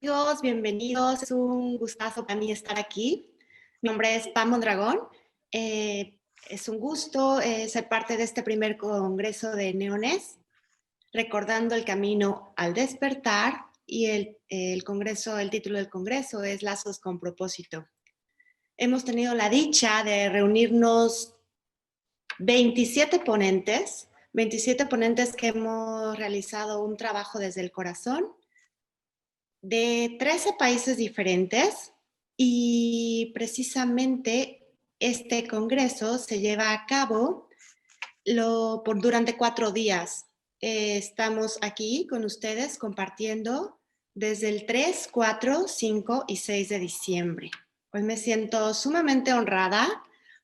amigos, bienvenidos. Es un gustazo para mí estar aquí. Mi nombre es Pam Mondragón. Es un gusto ser parte de este primer congreso de Neones, recordando el camino al despertar y el título del congreso es Lazos con propósito. Hemos tenido la dicha de reunirnos 27 ponentes, 27 ponentes que hemos realizado un trabajo desde el corazón de 13 países diferentes y precisamente este congreso se lleva a cabo durante 4 días. Estamos aquí con ustedes compartiendo desde el 3, 4, 5 y 6 de diciembre. Hoy me siento sumamente honrada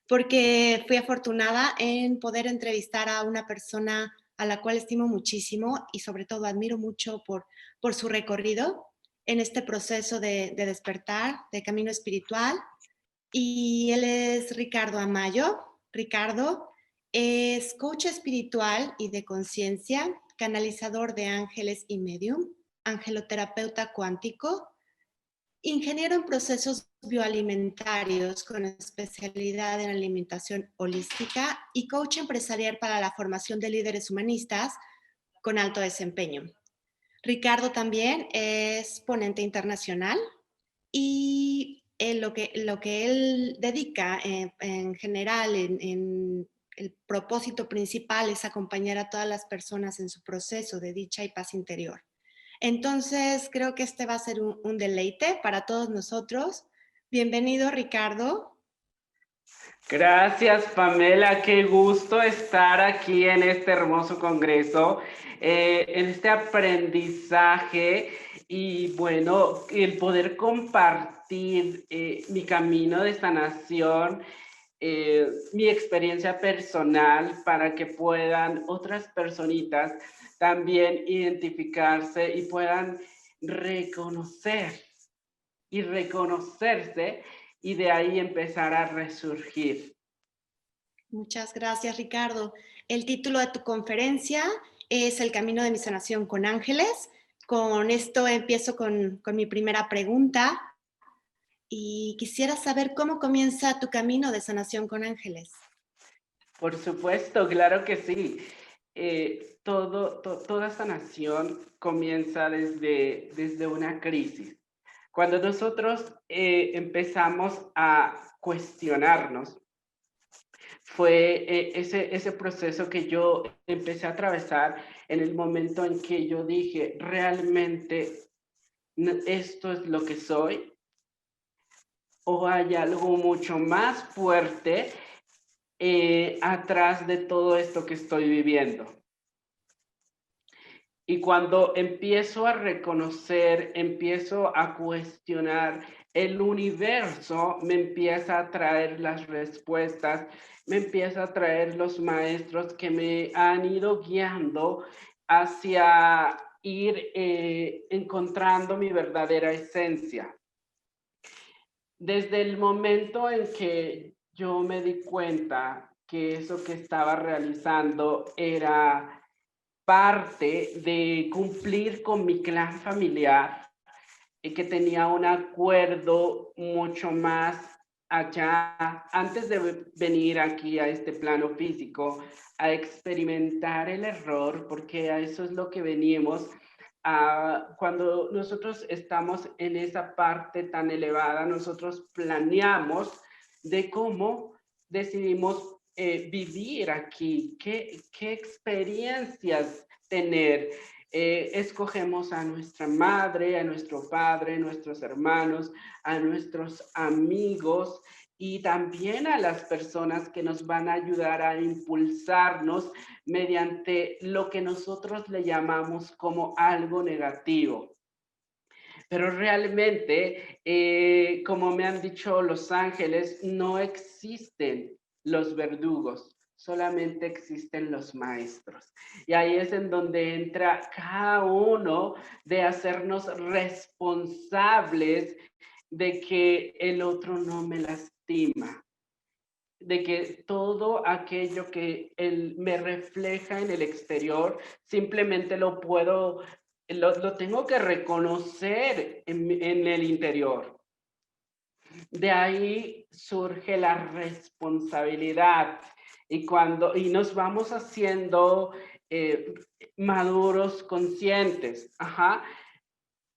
porque fui afortunada en poder entrevistar a una persona a la cual estimo muchísimo y sobre todo admiro mucho por su recorrido en este proceso de despertar, de camino espiritual. Y él es Ricardo Amayo. Ricardo es coach espiritual y de conciencia, canalizador de ángeles y medium, angeloterapeuta cuántico, ingeniero en procesos bioalimentarios con especialidad en alimentación holística y coach empresarial para la formación de líderes humanistas con alto desempeño. Ricardo también es ponente internacional y lo que él dedica en general, en el propósito principal es acompañar a todas las personas en su proceso de dicha y paz interior. Entonces, creo que este va a ser un deleite para todos nosotros. Bienvenido, Ricardo. Gracias, Pamela. Qué gusto estar aquí en este hermoso congreso, en este aprendizaje y bueno, el poder compartir mi camino de sanación, mi experiencia personal para que puedan otras personitas también identificarse y puedan reconocer y reconocerse y de ahí empezar a resurgir. Muchas gracias, Ricardo. El título de tu conferencia es El camino de mi sanación con ángeles. Con esto empiezo con mi primera pregunta y quisiera saber cómo comienza tu camino de sanación con ángeles. Por supuesto, claro que sí. Toda sanación comienza desde una crisis. Cuando nosotros empezamos a cuestionarnos, fue ese proceso que yo empecé a atravesar en el momento en que yo dije, realmente esto es lo que soy, o hay algo mucho más fuerte atrás de todo esto que estoy viviendo. Y cuando empiezo a reconocer, empiezo a cuestionar, el universo me empieza a traer las respuestas, me empieza a traer los maestros que me han ido guiando hacia ir encontrando mi verdadera esencia. Desde el momento en que yo me di cuenta que eso que estaba realizando era parte de cumplir con mi clan familiar y que tenía un acuerdo mucho más allá, antes de venir aquí a este plano físico, a experimentar el error, porque a eso es lo que venimos. Cuando nosotros estamos en esa parte tan elevada, nosotros planeamos de cómo decidimos vivir aquí, qué experiencias tener. Escogemos a nuestra madre, a nuestro padre, a nuestros hermanos, a nuestros amigos y también a las personas que nos van a ayudar a impulsarnos mediante lo que nosotros le llamamos como algo negativo. Pero realmente, como me han dicho los ángeles, no existen los verdugos, solamente existen los maestros. Y ahí es en donde entra cada uno de hacernos responsables de que el otro no me lastima, de que todo aquello que él me refleja en el exterior simplemente lo puedo lo tengo que reconocer en el interior. De ahí surge la responsabilidad y nos vamos haciendo eh, maduros, conscientes. Ajá.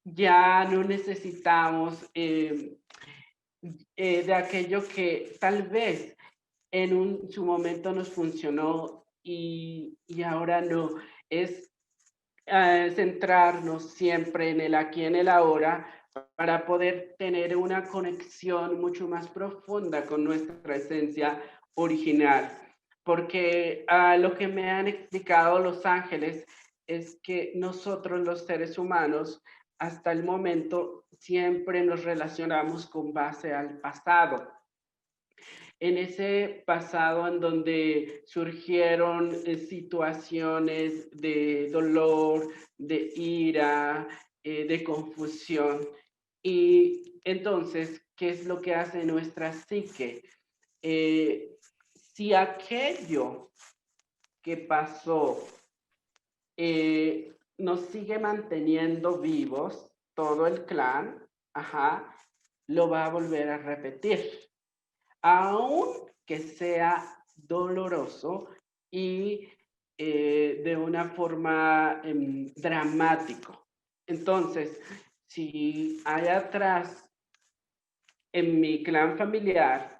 Ya no necesitamos de aquello que tal vez su momento nos funcionó y ahora no. Es centrarnos siempre en el aquí, en el ahora, para poder tener una conexión mucho más profunda con nuestra esencia original. Porque lo que me han explicado los ángeles es que nosotros los seres humanos hasta el momento siempre nos relacionamos con base al pasado, en ese pasado en donde surgieron situaciones de dolor, de ira, de confusión. Y entonces, ¿qué es lo que hace nuestra psique? Si aquello que pasó nos sigue manteniendo vivos, todo el clan, ajá, lo va a volver a repetir, aun que sea doloroso y de una forma dramático. Entonces, si hay atrás en mi clan familiar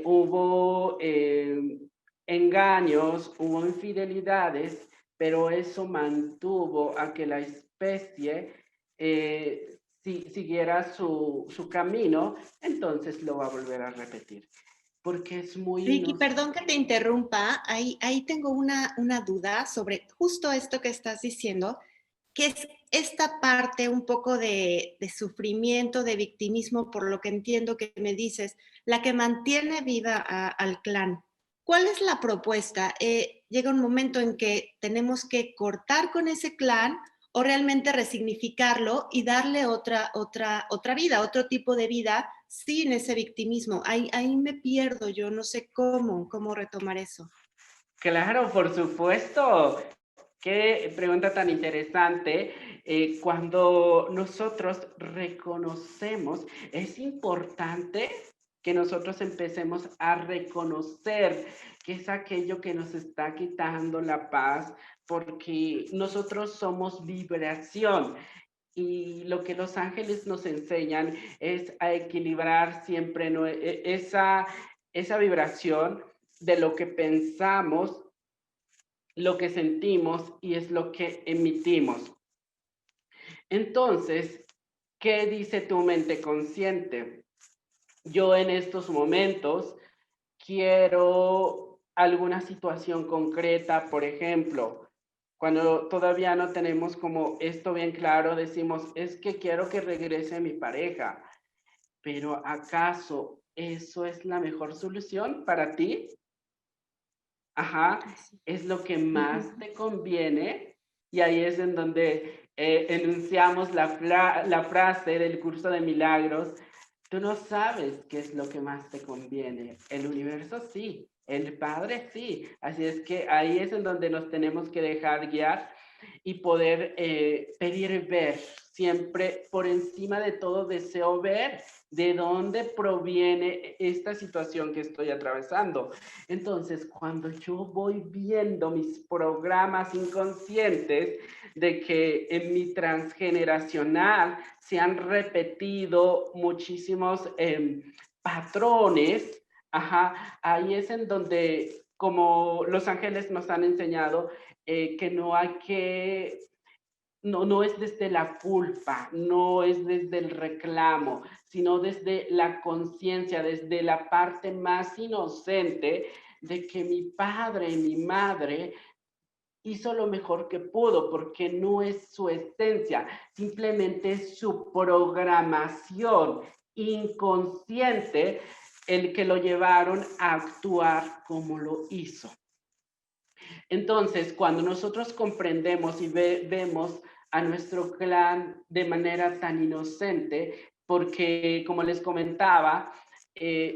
hubo engaños, hubo infidelidades, pero eso mantuvo a que la especie siguiera su camino, entonces lo va a volver a repetir. Porque es muy Ricky, inocente. perdón que te interrumpa, ahí tengo una duda sobre justo esto que estás diciendo, que es esta parte un poco de sufrimiento, de victimismo, por lo que entiendo que me dices, la que mantiene viva al clan. ¿Cuál es la propuesta? ¿Llega un momento en que tenemos que cortar con ese clan o realmente resignificarlo y darle otra vida, otro tipo de vida sin ese victimismo? Ahí me pierdo, yo no sé cómo retomar eso. Claro, por supuesto. Qué pregunta tan interesante. Cuando nosotros reconocemos, es importante que nosotros empecemos a reconocer que es aquello que nos está quitando la paz, porque nosotros somos vibración y lo que los ángeles nos enseñan es a equilibrar siempre esa vibración de lo que pensamos, lo que sentimos y es lo que emitimos. Entonces, ¿qué dice tu mente consciente? Yo en estos momentos quiero alguna situación concreta, por ejemplo, cuando todavía no tenemos como esto bien claro, decimos, es que quiero que regrese mi pareja, pero ¿acaso eso es la mejor solución para ti? Ajá, Así. es lo que Ujú. más te conviene y ahí es en donde enunciamos la frase del curso de milagros. Tú no sabes qué es lo que más te conviene. El universo sí, el Padre sí. Así es que ahí es en donde nos tenemos que dejar guiar y poder pedir ver. Siempre por encima de todo deseo ver de dónde proviene esta situación que estoy atravesando. Entonces, cuando yo voy viendo mis programas inconscientes de que en mi transgeneracional se han repetido muchísimos patrones, ajá, ahí es en donde, como los ángeles nos han enseñado, que no hay que no es desde la culpa, no es desde el reclamo, sino desde la conciencia, desde la parte más inocente de que mi padre y mi madre hizo lo mejor que pudo, porque no es su esencia, simplemente es su programación inconsciente el que lo llevaron a actuar como lo hizo. Entonces, cuando nosotros comprendemos y vemos a nuestro clan de manera tan inocente, porque como les comentaba,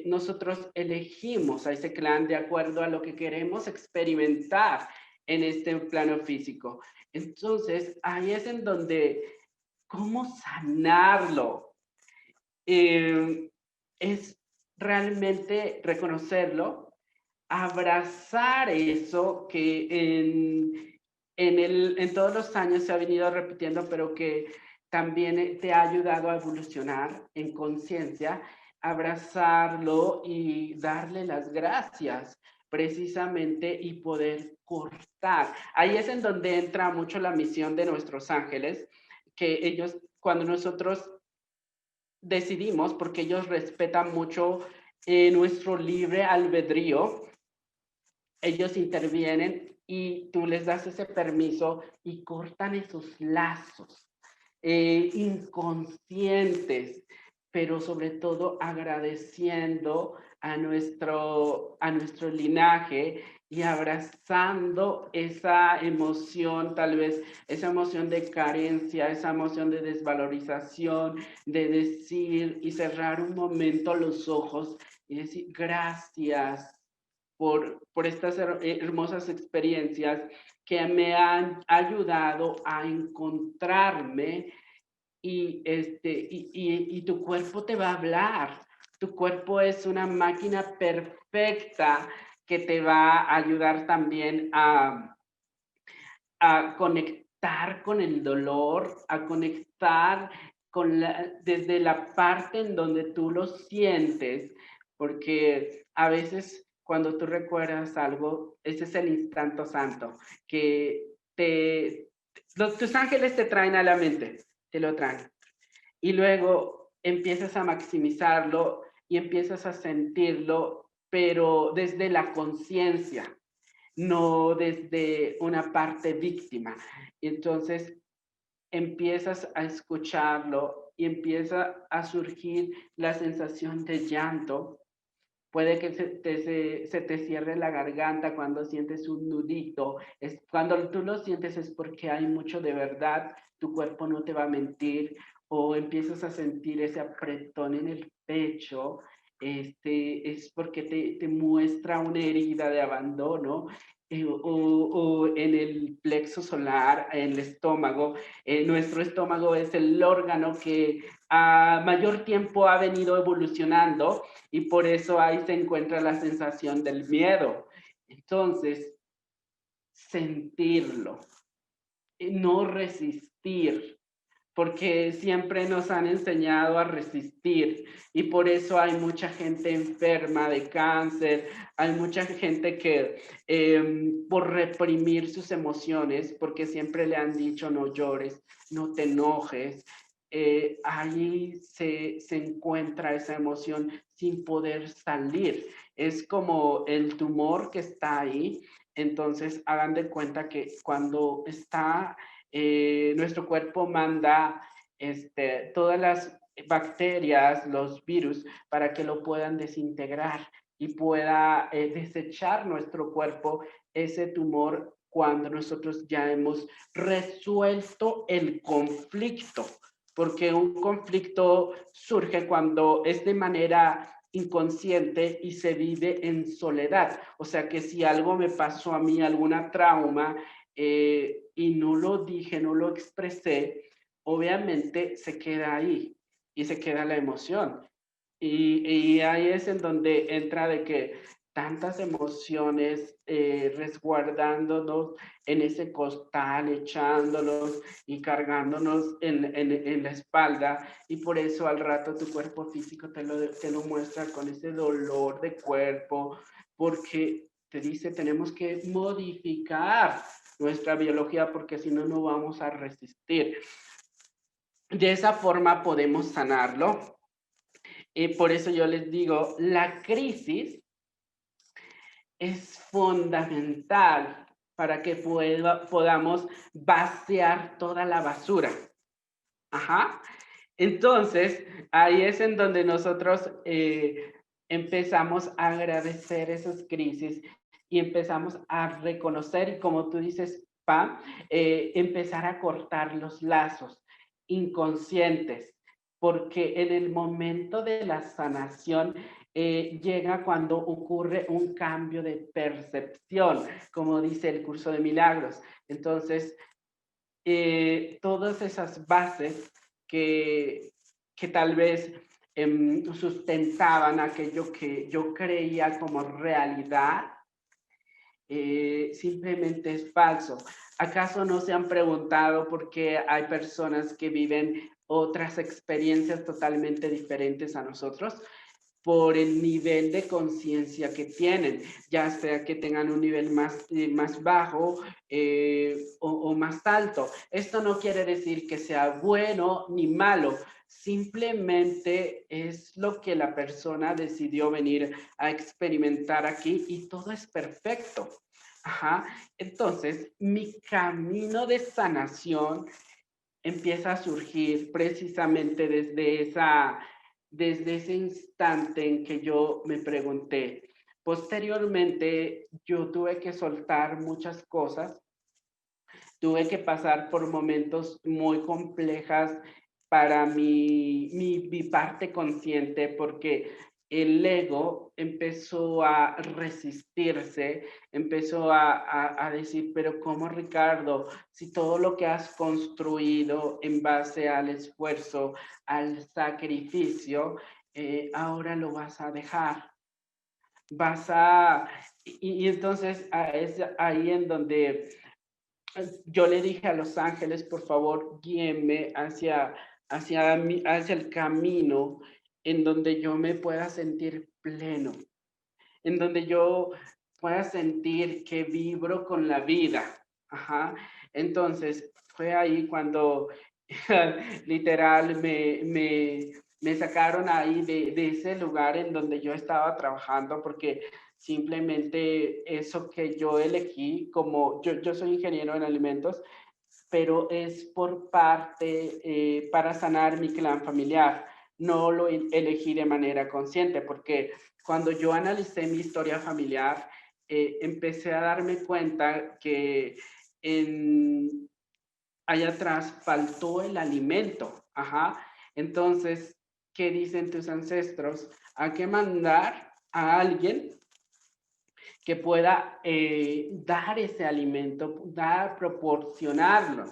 nosotros elegimos a ese clan de acuerdo a lo que queremos experimentar en este plano físico. Entonces, ahí es en donde, ¿cómo sanarlo? Es realmente reconocerlo, abrazar eso que en todos los años se ha venido repitiendo, pero que también te ha ayudado a evolucionar en conciencia, abrazarlo y darle las gracias precisamente y poder cortar. Ahí es en donde entra mucho la misión de nuestros ángeles, que ellos, cuando nosotros decidimos, porque ellos respetan mucho nuestro libre albedrío, ellos intervienen y tú les das ese permiso y cortan esos lazos inconscientes, pero sobre todo agradeciendo a nuestro linaje y abrazando esa emoción, tal vez esa emoción de carencia, esa emoción de desvalorización, de decir y cerrar un momento los ojos y decir gracias por estas hermosas experiencias que me han ayudado a encontrarme y tu cuerpo te va a hablar. Tu cuerpo es una máquina perfecta que te va a ayudar también a conectar con el dolor, a conectar desde la parte en donde tú lo sientes, porque a veces cuando tú recuerdas algo, ese es el instante santo, que tus ángeles te traen a la mente, te lo traen. Y luego empiezas a maximizarlo y empiezas a sentirlo, pero desde la conciencia, no desde una parte víctima. Entonces empiezas a escucharlo y empieza a surgir la sensación de llanto. Puede que se te cierre la garganta cuando sientes un nudito. Cuando tú lo sientes es porque hay mucho de verdad, tu cuerpo no te va a mentir, o empiezas a sentir ese apretón en el pecho, es porque te muestra una herida de abandono, o en el plexo solar, en el estómago. Nuestro estómago es el órgano que a mayor tiempo ha venido evolucionando y por eso ahí se encuentra la sensación del miedo. Entonces, sentirlo, no resistir, porque siempre nos han enseñado a resistir y por eso hay mucha gente enferma de cáncer, hay mucha gente que por reprimir sus emociones, porque siempre le han dicho no llores, no te enojes, ahí se encuentra esa emoción sin poder salir. Es como el tumor que está ahí. Entonces, hagan de cuenta que cuando está, nuestro cuerpo manda todas las bacterias, los virus, para que lo puedan desintegrar y pueda desechar nuestro cuerpo ese tumor cuando nosotros ya hemos resuelto el conflicto, porque un conflicto surge cuando es de manera inconsciente y se vive en soledad. O sea que si algo me pasó a mí, alguna trauma, y no lo dije, no lo expresé, obviamente se queda ahí y se queda la emoción. Y ahí es en donde entra de que tantas emociones resguardándonos en ese costal, echándolos y cargándonos en la espalda, y por eso al rato tu cuerpo físico te lo muestra con ese dolor de cuerpo, porque te dice tenemos que modificar nuestra biología porque si no, no vamos a resistir. De esa forma podemos sanarlo. Y por eso yo les digo, la crisis es fundamental para que podamos vaciar toda la basura. Ajá. Entonces, ahí es en donde nosotros empezamos a agradecer esas crisis y empezamos a reconocer, y como tú dices, Pam, empezar a cortar los lazos inconscientes, porque en el momento de la sanación llega cuando ocurre un cambio de percepción, como dice el curso de milagros. Entonces, todas esas bases que tal vez sustentaban aquello que yo creía como realidad, simplemente es falso. ¿Acaso no se han preguntado por qué hay personas que viven otras experiencias totalmente diferentes a nosotros? Por el nivel de conciencia que tienen, ya sea que tengan un nivel más bajo o más alto. Esto no quiere decir que sea bueno ni malo, simplemente es lo que la persona decidió venir a experimentar aquí y todo es perfecto. Ajá. Entonces, mi camino de sanación empieza a surgir precisamente desde ese instante en que yo me pregunté. Posteriormente, yo tuve que soltar muchas cosas, tuve que pasar por momentos muy complejas para mi parte consciente, porque el ego empezó a resistirse, empezó a decir, pero ¿cómo, Ricardo? Si todo lo que has construido en base al esfuerzo, al sacrificio, ahora lo vas a dejar. Vas a... Y entonces es ahí en donde yo le dije a los ángeles, por favor, guíenme hacia el camino en donde yo me pueda sentir pleno, en donde yo pueda sentir que vibro con la vida. Ajá. Entonces, fue ahí cuando literal me sacaron ahí de ese lugar en donde yo estaba trabajando, porque simplemente eso que yo elegí, como yo soy ingeniero en alimentos, pero es por parte para sanar mi clan familiar. No lo elegí de manera consciente, porque cuando yo analicé mi historia familiar, empecé a darme cuenta que allá atrás faltó el alimento. Ajá. Entonces, ¿qué dicen tus ancestros? Hay que mandar a alguien que pueda dar ese alimento, proporcionarlo.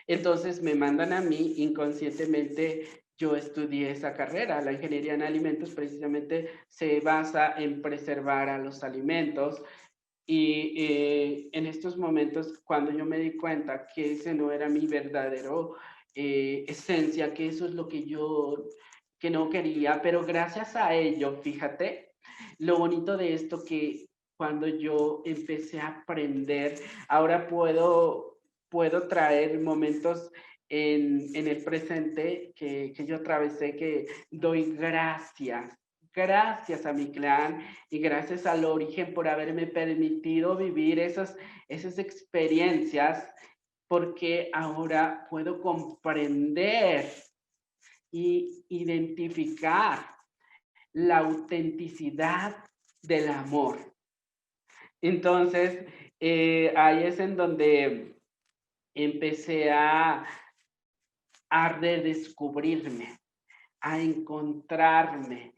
Entonces me mandan a mí, inconscientemente yo estudié esa carrera. La ingeniería en alimentos precisamente se basa en preservar a los alimentos. Y en estos momentos, cuando yo me di cuenta que ese no era mi verdadero esencia, que eso es lo que yo que no quería, pero gracias a ello, fíjate, lo bonito de esto que cuando yo empecé a aprender, ahora puedo traer momentos en el presente que yo atravesé, que doy gracias a mi clan y gracias al origen por haberme permitido vivir esas experiencias, porque ahora puedo comprender y identificar la autenticidad del amor. Entonces, ahí es en donde empecé a redescubrirme, a encontrarme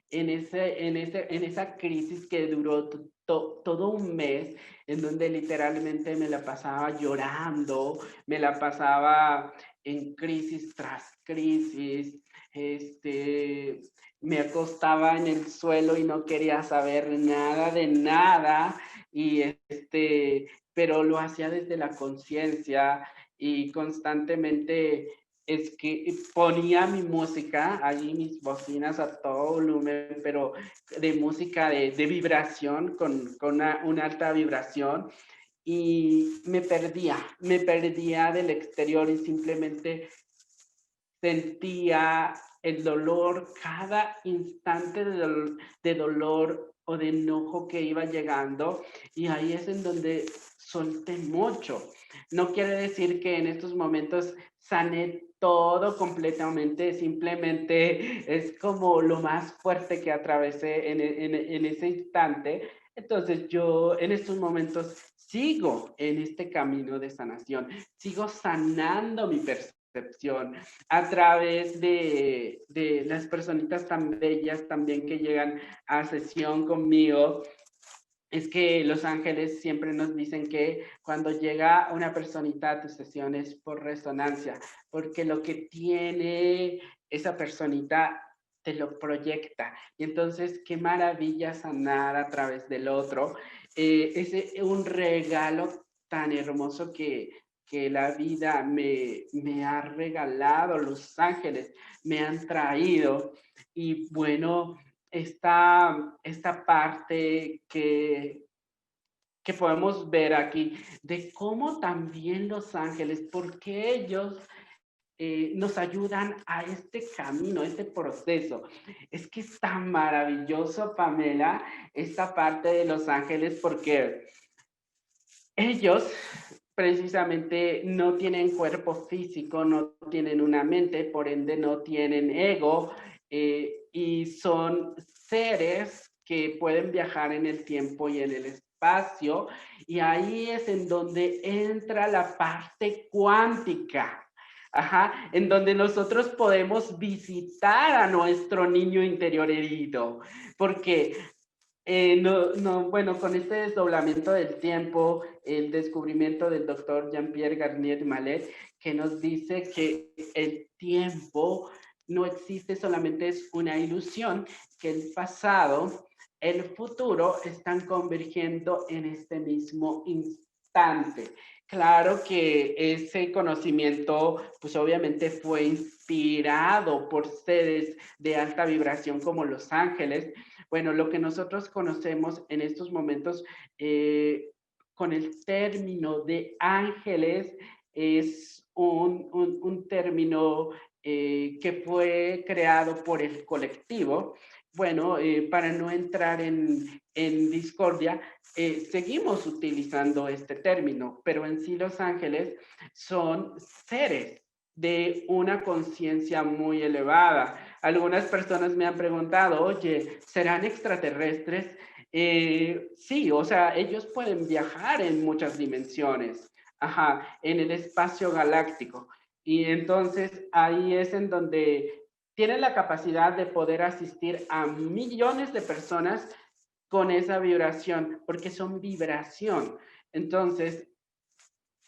en esa crisis que duró todo un mes, en donde literalmente me la pasaba llorando, me la pasaba en crisis tras crisis, me acostaba en el suelo y no quería saber nada de nada, y pero lo hacía desde la conciencia y constantemente es que ponía mi música, allí mis bocinas a todo volumen, pero de música de vibración, con una alta vibración, y me perdía del exterior y simplemente sentía el dolor, cada instante de dolor o de enojo que iba llegando, y ahí es en donde solté mucho. No quiere decir que en estos momentos sané todo completamente, simplemente es como lo más fuerte que atravesé en ese instante. Entonces yo en estos momentos sigo en este camino de sanación, sigo sanando mi persona, percepción, a través de las personitas tan bellas también que llegan a sesión conmigo. Es que los ángeles siempre nos dicen que cuando llega una personita a tu sesión es por resonancia, porque lo que tiene esa personita te lo proyecta. Y entonces, qué maravilla sanar a través del otro. Es un regalo tan hermoso que la vida me ha regalado, los ángeles me han traído. Y bueno, esta parte que podemos ver aquí de cómo también los ángeles, porque ellos nos ayudan a este camino, a este proceso. Es que es tan maravilloso, Pamela, esta parte de los ángeles, porque ellos precisamente no tienen cuerpo físico, no tienen una mente, por ende no tienen ego, y son seres que pueden viajar en el tiempo y en el espacio, y ahí es en donde entra la parte cuántica. Ajá, en donde nosotros podemos visitar a nuestro niño interior herido, porque bueno, con este desdoblamiento del tiempo, el descubrimiento del doctor Jean-Pierre Garnier Mallet, que nos dice que el tiempo no existe, solamente es una ilusión, que el pasado, el futuro están convergiendo en este mismo instante. Claro que ese conocimiento, pues obviamente fue inspirado por seres de alta vibración como los ángeles. Bueno, lo que nosotros conocemos en estos momentos con el término de ángeles es un término que fue creado por el colectivo. Bueno, para no entrar en discordia, seguimos utilizando este término, pero en sí los ángeles son seres de una conciencia muy elevada. Algunas personas me han preguntado, oye, ¿serán extraterrestres? Sí, o sea, ellos pueden viajar en muchas dimensiones, ajá, en el espacio galáctico. Y entonces ahí es en donde tienen la capacidad de poder asistir a millones de personas con esa vibración, porque son vibración. Entonces,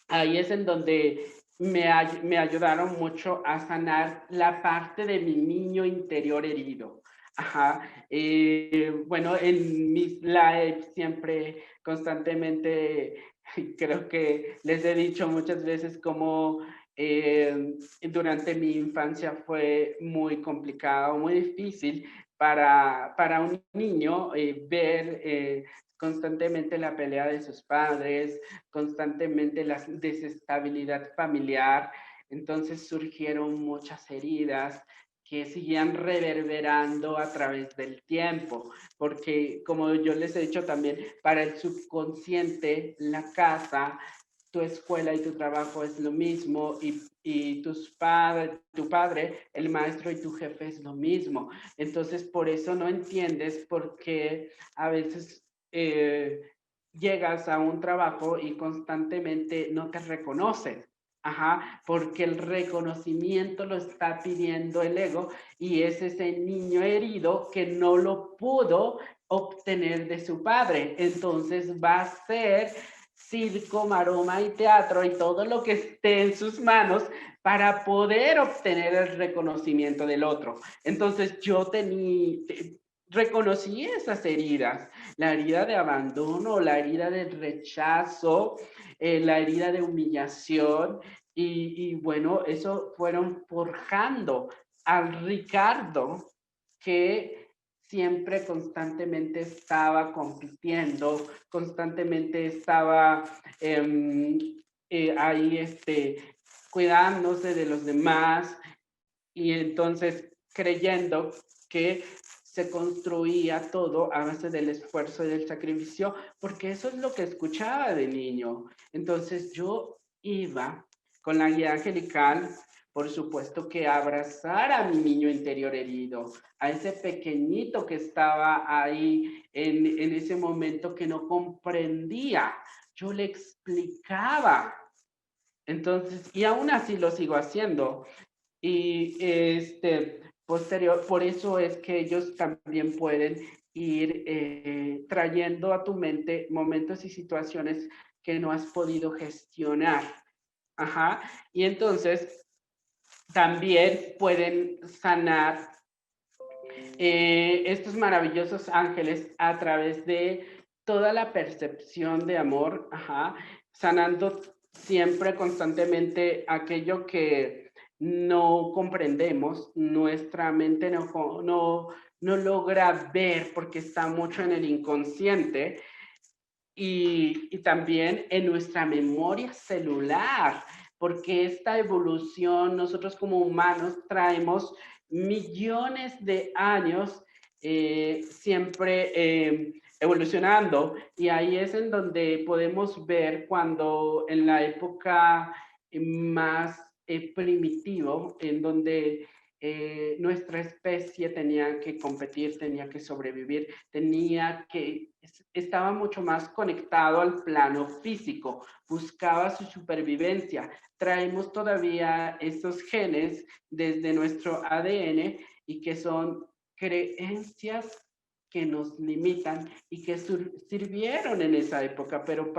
ahí es en donde me ayudaron mucho a sanar la parte de mi niño interior herido. Ajá. Bueno, en mis lives siempre, constantemente, creo que les he dicho muchas veces como durante mi infancia fue muy complicado, muy difícil para un niño ver constantemente la pelea de sus padres, constantemente la desestabilidad familiar. Entonces surgieron muchas heridas que seguían reverberando a través del tiempo, porque como yo les he dicho también, para el subconsciente, la casa, tu escuela y tu trabajo es lo mismo, y tu padre, el maestro y tu jefe es lo mismo. Entonces, por eso no entiendes por qué a veces llegas a un trabajo y constantemente no te reconocen. Ajá, porque el reconocimiento lo está pidiendo el ego y es ese niño herido que no lo pudo obtener de su padre. Entonces va a ser circo, maroma y teatro y todo lo que esté en sus manos para poder obtener el reconocimiento del otro. Entonces yo reconocí esas heridas, la herida de abandono, la herida de rechazo, la herida de humillación, y bueno, eso fueron forjando al Ricardo que siempre constantemente estaba compitiendo, constantemente estaba ahí cuidándose de los demás, y entonces creyendo que se construía todo a base del esfuerzo y del sacrificio, porque eso es lo que escuchaba de niño. Entonces yo iba con la guía angelical, por supuesto que a abrazar a mi niño interior herido, a ese pequeñito que estaba ahí en ese momento que no comprendía. Yo le explicaba Entonces, y aún así lo sigo haciendo. Y posterior, por eso es que ellos también pueden ir trayendo a tu mente momentos y situaciones que no has podido gestionar. Ajá. Y entonces también pueden sanar estos maravillosos ángeles a través de toda la percepción de amor, ajá, sanando siempre constantemente aquello que no comprendemos, nuestra mente no logra ver porque está mucho en el inconsciente y también en nuestra memoria celular, porque esta evolución, nosotros como humanos traemos millones de años siempre evolucionando y ahí es en donde podemos ver cuando en la época más primitivo, en donde nuestra especie tenía que competir, tenía que sobrevivir, estaba mucho más conectado al plano físico, buscaba su supervivencia. Traemos todavía esos genes desde nuestro ADN y que son creencias que nos limitan y que sirvieron en esa época, pero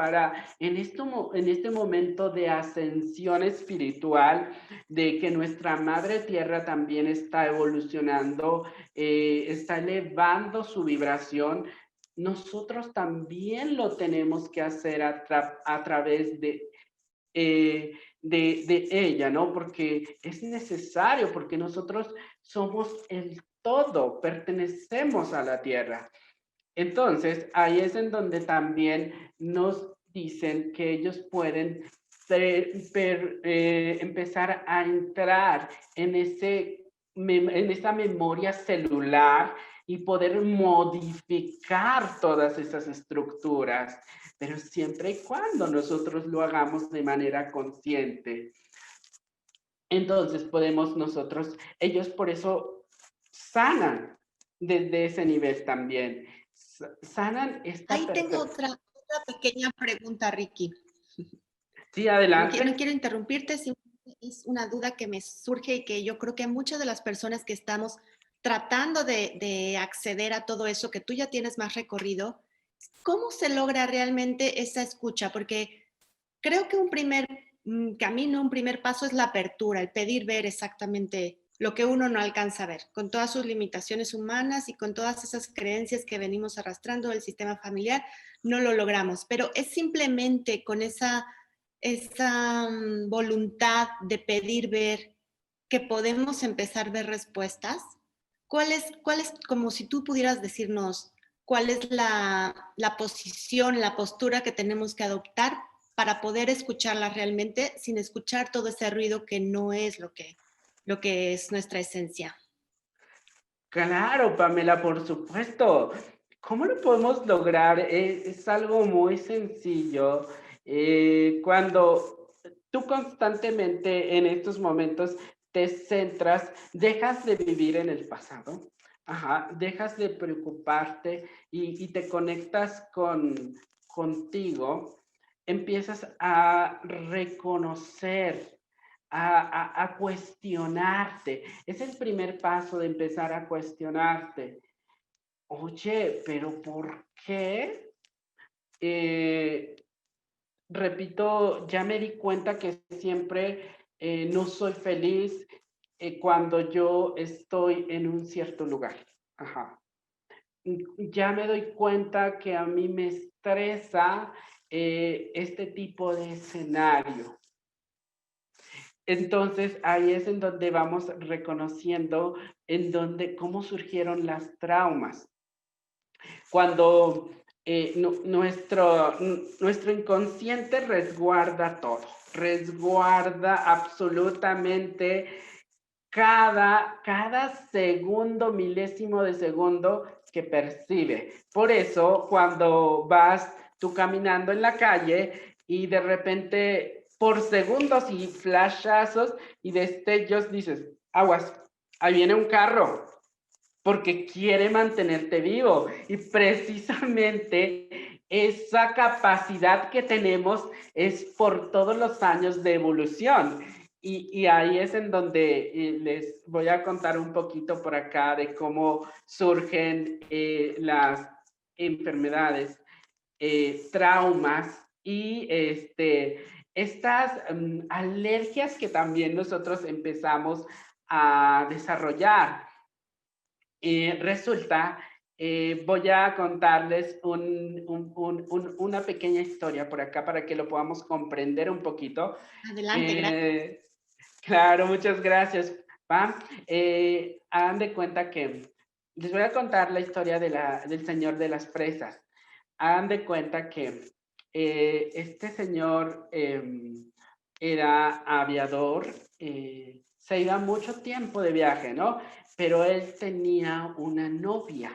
en este momento de ascensión espiritual, de que nuestra madre tierra también está evolucionando, está elevando su vibración, nosotros también lo tenemos que hacer a través eh, de ella, ¿no? Porque es necesario, porque nosotros somos el todo, pertenecemos a la tierra. Entonces, ahí es en donde también nos dicen que ellos pueden empezar a entrar en esa memoria celular y poder modificar todas esas estructuras, pero siempre y cuando nosotros lo hagamos de manera consciente. Entonces podemos ellos por eso sanan desde ese nivel también. Sanan esta Ahí tengo percepción. otra pequeña pregunta, Ricky. Sí, No adelante. quiero interrumpirte, es una duda que me surge y que yo creo que muchas de las personas que estamos tratando de acceder a todo eso, que tú ya tienes más recorrido, ¿cómo se logra realmente esa escucha? Porque creo que un primer camino, un primer paso es la apertura, el pedir ver exactamente lo que uno no alcanza a ver, con todas sus limitaciones humanas y con todas esas creencias que venimos arrastrando del sistema familiar, no lo logramos, pero es simplemente con esa voluntad de pedir ver que podemos empezar a ver respuestas. Cuál es, como si tú pudieras decirnos, cuál es la posición, la postura que tenemos que adoptar para poder escucharla realmente sin escuchar todo ese ruido que no es lo que es nuestra esencia? Claro, Pamela, por supuesto. ¿Cómo lo podemos lograr? Es algo muy sencillo. Cuando tú constantemente en estos momentos te centras, dejas de vivir en el pasado, ajá, dejas de preocuparte y te conectas contigo, empiezas a reconocer, a cuestionarte. Es el primer paso de empezar a cuestionarte. Oye, pero ¿por qué? Eh, repito, ya me di cuenta que siempre no soy feliz cuando yo estoy en un cierto lugar. Ajá. Ya me doy cuenta que a mí me estresa este tipo de escenario. Entonces ahí es en donde vamos reconociendo cómo surgieron las traumas. Cuando nuestro inconsciente resguarda todo, resguarda absolutamente cada segundo, milésimo de segundo que percibe. Por eso, cuando vas tú caminando en la calle y de repente por segundos y flashazos y destellos dices, aguas, ahí viene un carro, porque quiere mantenerte vivo. Y precisamente esa capacidad que tenemos es por todos los años de evolución. Y ahí es en donde les voy a contar un poquito por acá de cómo surgen las enfermedades, traumas y estas alergias que también nosotros empezamos a desarrollar. Resulta, voy a contarles una pequeña historia por acá para que lo podamos comprender un poquito. Adelante, gracias. Claro, muchas gracias, Pam. Hagan de cuenta que les voy a contar la historia del señor de las fresas. Hagan de cuenta que este señor era aviador, se iba mucho tiempo de viaje, ¿no? Pero él tenía una novia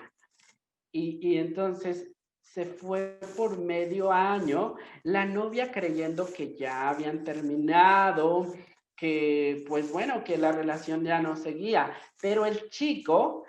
y entonces se fue por medio año, la novia creyendo que ya habían terminado, que pues bueno, que la relación ya no seguía, pero el chico,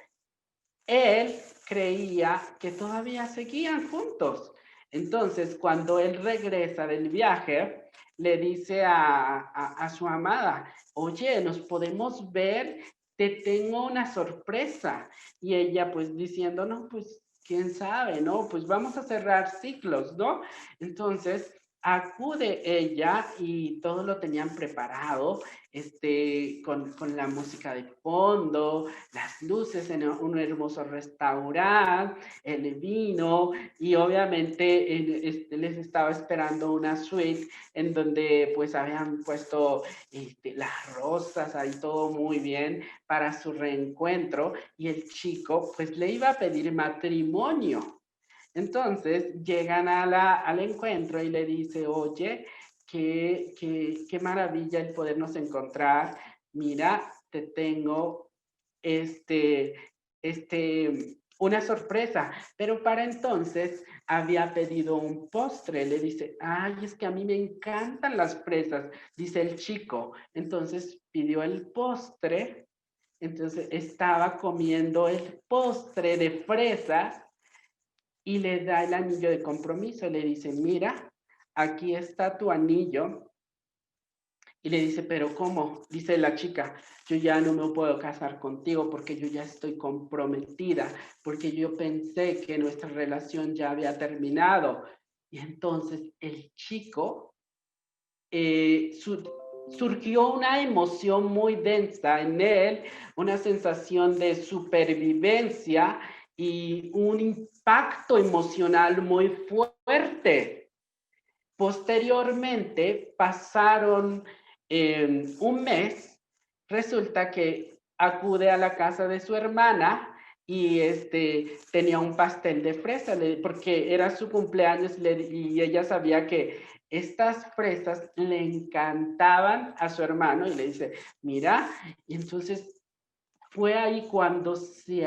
él creía que todavía seguían juntos. Entonces, cuando él regresa del viaje, le dice a su amada, oye, ¿nos podemos ver? Te tengo una sorpresa. Y ella pues diciendo, no, pues quién sabe, ¿no? Pues vamos a cerrar ciclos, ¿no? Entonces acude ella y todo lo tenían preparado, con la música de fondo, las luces en un hermoso restaurante, el vino y obviamente les estaba esperando una suite en donde pues habían puesto las rosas, ahí todo muy bien para su reencuentro y el chico pues le iba a pedir matrimonio. Entonces llegan al encuentro y le dice, oye, qué maravilla el podernos encontrar. Mira, te tengo este, una sorpresa, pero para entonces había pedido un postre. Le dice, ay, es que a mí me encantan las fresas, dice el chico. Entonces pidió el postre, entonces estaba comiendo el postre de fresas y le da el anillo de compromiso. Le dice, mira, aquí está tu anillo. Y le dice, pero ¿cómo? Dice la chica, yo ya no me puedo casar contigo porque yo ya estoy comprometida, porque yo pensé que nuestra relación ya había terminado. Y entonces el chico, surgió una emoción muy densa en él, una sensación de supervivencia y un impacto emocional muy fuerte. Posteriormente pasaron un mes, resulta que acude a la casa de su hermana y tenía un pastel de fresa porque era su cumpleaños y ella sabía que estas fresas le encantaban a su hermano y le dice, mira, y entonces fue ahí cuando se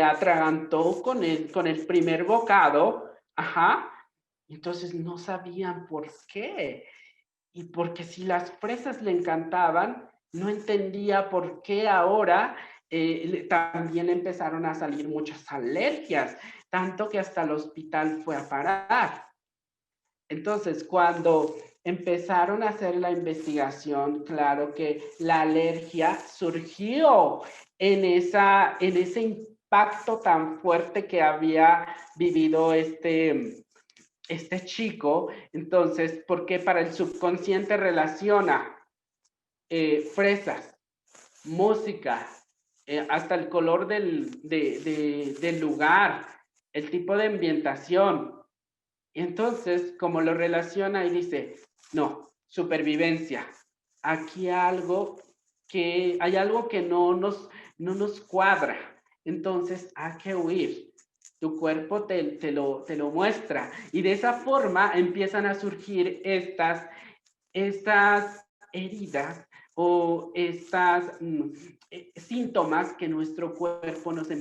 atragantó con el primer bocado, ajá, entonces no sabían por qué. Y porque si las fresas le encantaban, no entendía por qué ahora también empezaron a salir muchas alergias, tanto que hasta el hospital fue a parar. Entonces, cuando empezaron a hacer la investigación, claro que la alergia surgió en ese impacto tan fuerte que había vivido este chico. Entonces, porque para el subconsciente relaciona fresas, música, hasta el color del lugar, el tipo de ambientación. Entonces, como lo relaciona y dice, no, supervivencia. Aquí hay algo que no nos cuadra. Entonces, hay que huir. Tu cuerpo te lo muestra. Y de esa forma empiezan a surgir estas heridas o estas síntomas que nuestro cuerpo nos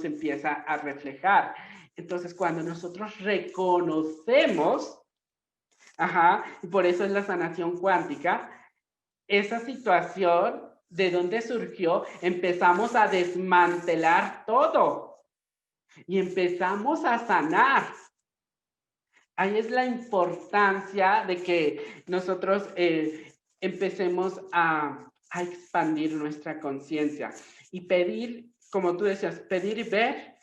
empieza a reflejar. Entonces, cuando nosotros reconocemos, ajá, y por eso es la sanación cuántica, esa situación, ¿de dónde surgió? Empezamos a desmantelar todo y empezamos a sanar. ahí es la importancia de que nosotros empecemos a expandir nuestra conciencia y pedir, como tú decías, pedir y ver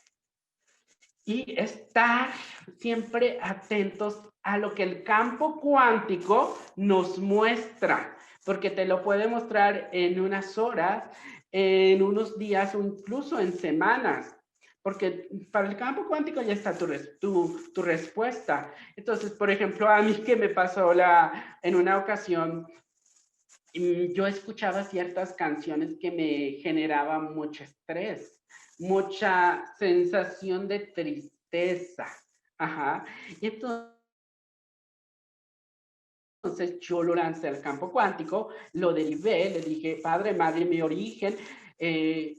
y estar siempre atentos a lo que el campo cuántico nos muestra, porque te lo puede mostrar en unas horas, en unos días o incluso en semanas, porque para el campo cuántico ya está tu respuesta. Entonces, por ejemplo, a mí que me pasó en una ocasión, yo escuchaba ciertas canciones que me generaban mucho estrés, mucha sensación de tristeza. Ajá. Y entonces yo lo lancé al campo cuántico, lo derivé, le dije, Padre, Madre, mi origen,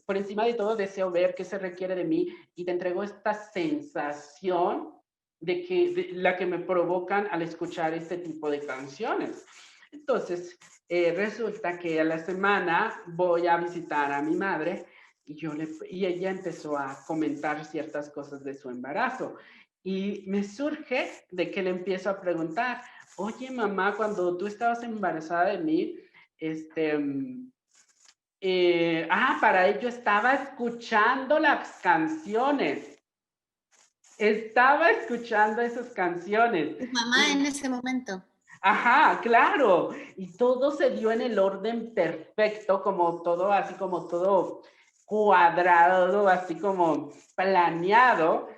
por encima de todo deseo ver qué se requiere de mí y te entrego esta sensación de la que me provocan al escuchar este tipo de canciones. Entonces, resulta que a la semana voy a visitar a mi madre y ella empezó a comentar ciertas cosas de su embarazo. Y me surge de que le empiezo a preguntar, oye mamá, cuando tú estabas embarazada de mí, para ello estaba escuchando las canciones. Estaba escuchando esas canciones. Tu mamá en ese momento. Ajá, claro. Y todo se dio en el orden perfecto, como todo, así como todo cuadrado, así como planeado,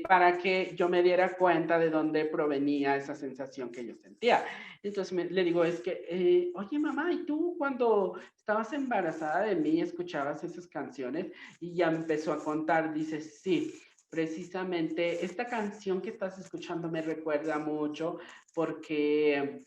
para que yo me diera cuenta de dónde provenía esa sensación que yo sentía. Entonces le digo, es que, oye mamá, ¿y tú cuando estabas embarazada de mí escuchabas esas canciones? Y ya empezó a contar, dice, sí. Precisamente esta canción que estás escuchando me recuerda mucho porque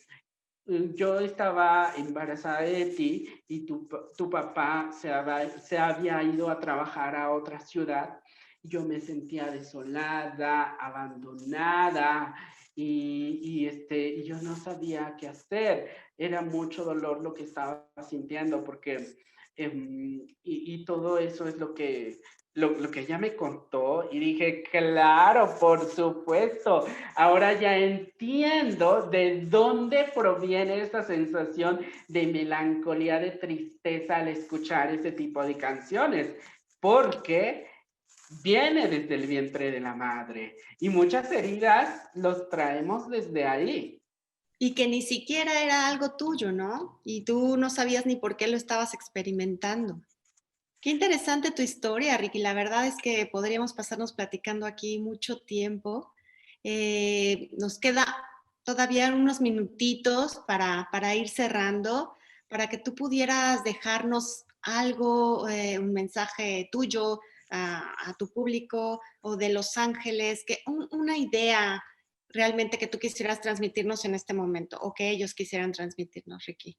yo estaba embarazada de ti y tu papá se había ido a trabajar a otra ciudad. Yo me sentía desolada, abandonada y yo no sabía qué hacer. Era mucho dolor lo que estaba sintiendo porque y todo eso es lo que ella me contó y dije, claro, por supuesto, ahora ya entiendo de dónde proviene esa sensación de melancolía, de tristeza al escuchar ese tipo de canciones, porque viene desde el vientre de la madre y muchas heridas los traemos desde ahí. Y que ni siquiera era algo tuyo, ¿no? Y tú no sabías ni por qué lo estabas experimentando. Qué interesante tu historia, Ricky. La verdad es que podríamos pasarnos platicando aquí mucho tiempo. Nos queda todavía unos minutitos para ir cerrando, para que tú pudieras dejarnos algo, un mensaje tuyo a tu público o de Los Ángeles, una idea realmente que tú quisieras transmitirnos en este momento o que ellos quisieran transmitirnos, Ricky.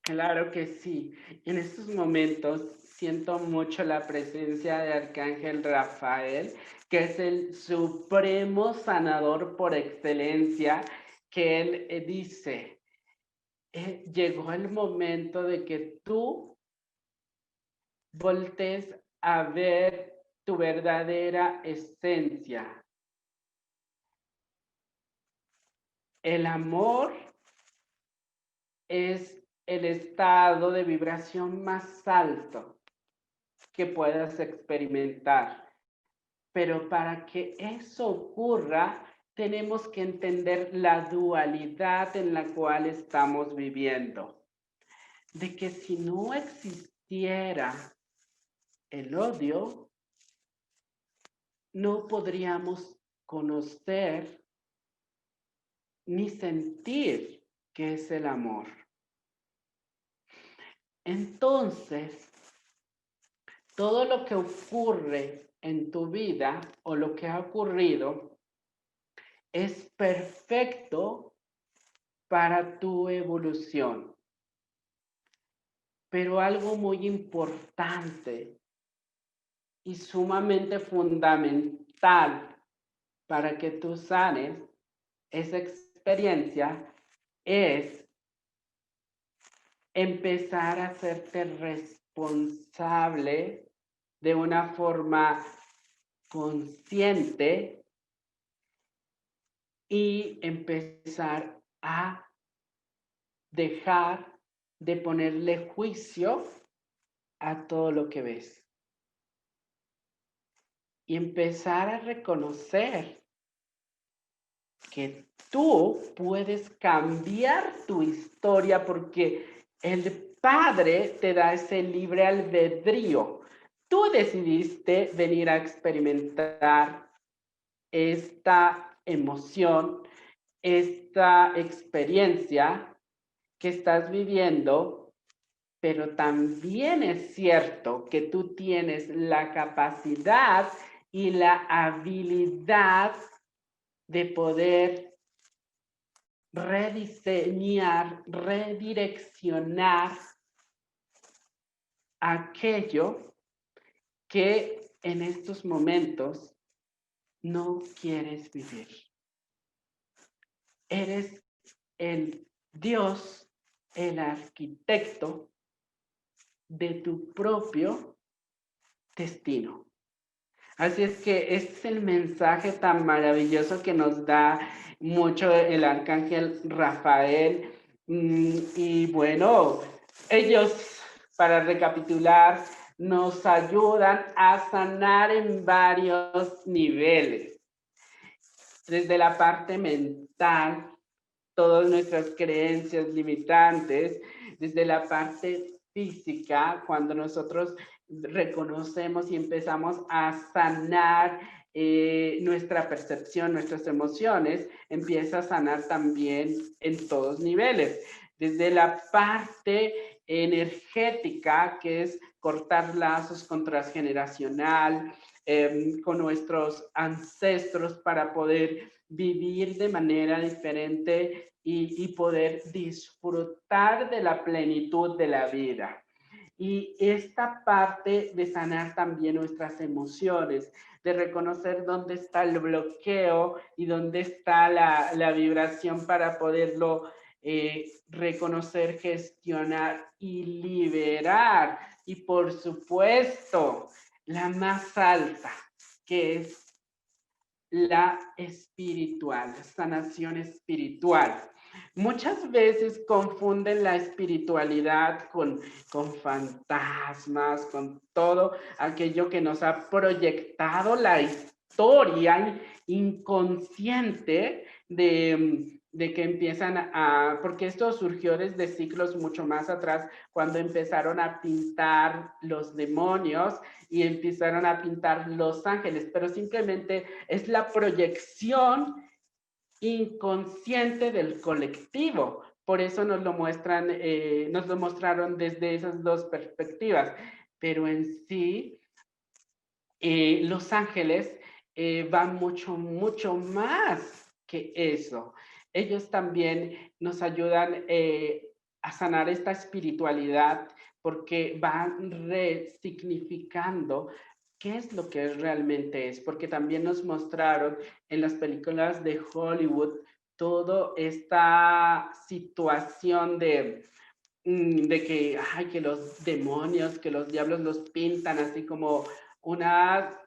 Claro que sí. En estos momentos siento mucho la presencia de Arcángel Rafael, que es el supremo sanador por excelencia, que él dice, llegó el momento de que tú voltees a ver tu verdadera esencia. El amor es el estado de vibración más alto que puedas experimentar. Pero para que eso ocurra, tenemos que entender la dualidad en la cual estamos viviendo. De que si no existiera el odio, no podríamos conocer ni sentir qué es el amor. Entonces, todo lo que ocurre en tu vida o lo que ha ocurrido es perfecto para tu evolución. Pero algo muy importante y sumamente fundamental para que tú sanes esa experiencia es empezar a hacerte responsable de una forma consciente y empezar a dejar de ponerle juicio a todo lo que ves y empezar a reconocer que tú puedes cambiar tu historia porque el Padre te da ese libre albedrío. Tú decidiste venir a experimentar esta emoción, esta experiencia que estás viviendo, pero también es cierto que tú tienes la capacidad y la habilidad de poder rediseñar, redireccionar aquello que en estos momentos no quieres vivir. Eres el Dios, el arquitecto de tu propio destino. Así es que este es el mensaje tan maravilloso que nos da mucho el arcángel Rafael. Y bueno, ellos, para recapitular, nos ayudan a sanar en varios niveles. Desde la parte mental, todas nuestras creencias limitantes, desde la parte física, cuando nosotros reconocemos y empezamos a sanar nuestra percepción, nuestras emociones, empieza a sanar también en todos niveles. Desde la parte energética, que es cortar lazos con transgeneracional, con nuestros ancestros para poder vivir de manera diferente y poder disfrutar de la plenitud de la vida. Y esta parte de sanar también nuestras emociones, de reconocer dónde está el bloqueo y dónde está la vibración para poderlo reconocer, gestionar y liberar. Y por supuesto, la más alta, que es la espiritual, sanación espiritual. Muchas veces confunden la espiritualidad con fantasmas, con todo aquello que nos ha proyectado la historia inconsciente de que empiezan a, porque esto surgió desde siglos mucho más atrás, cuando empezaron a pintar los demonios y empezaron a pintar los ángeles, pero simplemente es la proyección inconsciente del colectivo. Por eso nos lo muestran, nos lo mostraron desde esas dos perspectivas. Pero en sí, los ángeles van mucho, mucho más que eso. Ellos también nos ayudan a sanar esta espiritualidad porque van resignificando qué es lo que realmente es, porque también nos mostraron en las películas de Hollywood toda esta situación de que, ay, que los demonios, que los diablos los pintan así como una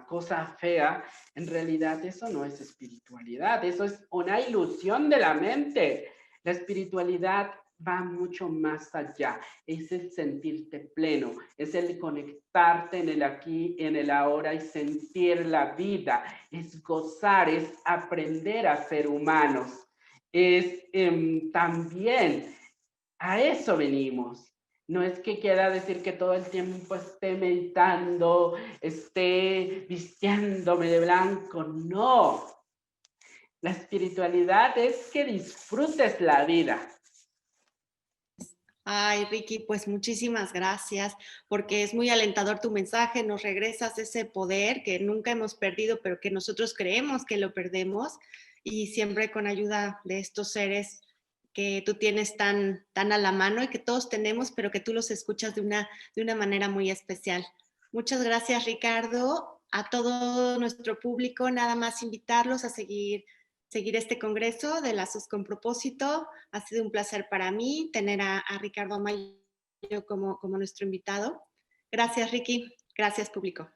cosa fea. En realidad eso no es espiritualidad, eso es una ilusión de la mente. La espiritualidad va mucho más allá, es el sentirte pleno, es el conectarte en el aquí, en el ahora y sentir la vida, es gozar, es aprender a ser humanos, es también a eso venimos. No es que quiera decir que todo el tiempo esté meditando, esté vistiéndome de blanco, no. La espiritualidad es que disfrutes la vida. Ay, Ricky, pues muchísimas gracias, porque es muy alentador tu mensaje, nos regresas ese poder que nunca hemos perdido, pero que nosotros creemos que lo perdemos, y siempre con ayuda de estos seres que tú tienes tan a la mano y que todos tenemos, pero que tú los escuchas de una manera muy especial. Muchas gracias, Ricardo. A todo nuestro público, nada más invitarlos a seguir este congreso de Lazos con Propósito. Ha sido un placer para mí tener a Ricardo Amayo como nuestro invitado. Gracias, Ricky. Gracias, público.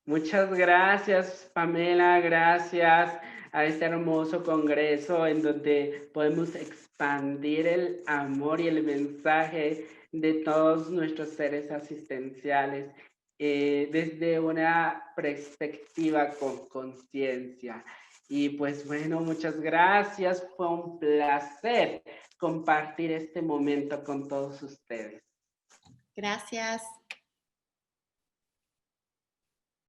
Muchas gracias, Pamela, gracias a este hermoso congreso en donde podemos expandir el amor y el mensaje de todos nuestros seres asistenciales desde una perspectiva con conciencia. Y pues bueno, muchas gracias, fue un placer compartir este momento con todos ustedes. Gracias.